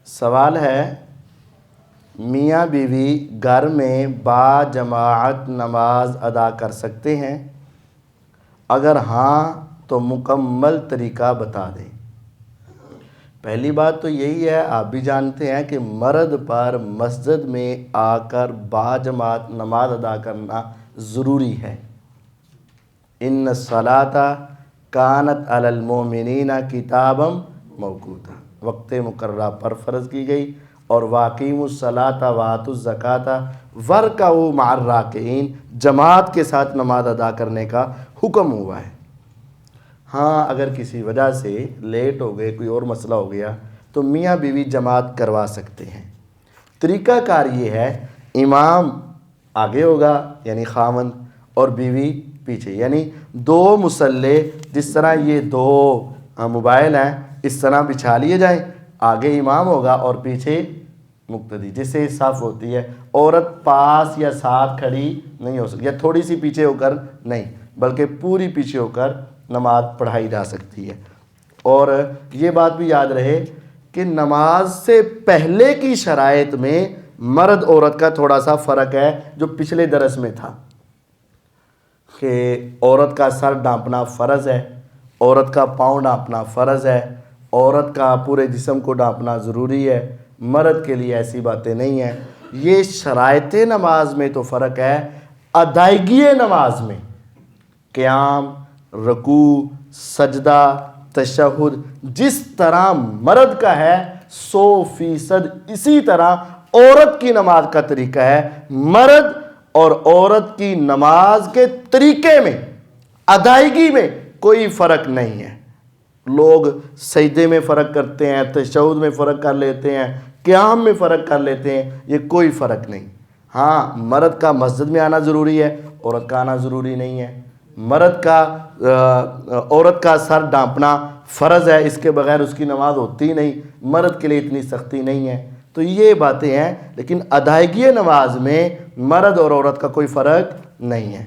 سوال ہے میاں بیوی گھر میں با جماعت نماز ادا کر سکتے ہیں؟ اگر ہاں تو مکمل طریقہ بتا دیں۔ پہلی بات تو یہی ہے، آپ بھی جانتے ہیں کہ مرد پر مسجد میں آ کر با جماعت نماز ادا کرنا ضروری ہے۔ ان الصلاۃ کانت علی المؤمنین کتابا موقوتا، وقت مقررہ پر فرض کی گئی، اور واقیموا الصلاۃ وآتوا الزکاۃ وارکعوا مع الراکعین، جماعت کے ساتھ نماز ادا کرنے کا حکم ہوا ہے۔ ہاں اگر کسی وجہ سے لیٹ ہو گئے، کوئی اور مسئلہ ہو گیا تو میاں بیوی جماعت کروا سکتے ہیں۔ طریقہ کار یہ ہے، امام آگے ہوگا یعنی خاوند، اور بیوی پیچھے، یعنی دو مصلے جس طرح یہ دو موبائل ہیں اس طرح بچھا لیے جائیں، آگے امام ہوگا اور پیچھے مقتدی، جس سے صف ہوتی ہے۔ عورت پاس یا ساتھ کھڑی نہیں ہو سکتی، یا تھوڑی سی پیچھے ہو کر نہیں، بلکہ پوری پیچھے ہو کر نماز پڑھائی جا سکتی ہے۔ اور یہ بات بھی یاد رہے کہ نماز سے پہلے کی شرائط میں مرد عورت کا تھوڑا سا فرق ہے، جو پچھلے درس میں تھا کہ عورت کا سر ڈھانپنا فرض ہے، عورت کا پاؤں ڈھانپنا فرض ہے، عورت کا پورے جسم کو ڈھانپنا ضروری ہے، مرد کے لیے ایسی باتیں نہیں ہیں۔ یہ شرائط نماز میں تو فرق ہے، ادائیگی نماز میں قیام، رکوع، سجدہ، تشہد جس طرح مرد کا ہے 100% اسی طرح عورت کی نماز کا طریقہ ہے۔ مرد اور عورت کی نماز کے طریقے میں، ادائیگی میں کوئی فرق نہیں ہے۔ لوگ سجدے میں فرق کرتے ہیں، تشہد میں فرق کر لیتے ہیں، قیام میں فرق کر لیتے ہیں، یہ کوئی فرق نہیں۔ ہاں مرد کا مسجد میں آنا ضروری ہے، عورت کا آنا ضروری نہیں ہے۔ عورت کا سر ڈھانپنا فرض ہے، اس کے بغیر اس کی نماز ہوتی نہیں، مرد کے لیے اتنی سختی نہیں ہے۔ تو یہ باتیں ہیں، لیکن ادائیگی نماز میں مرد اور عورت کا کوئی فرق نہیں ہے۔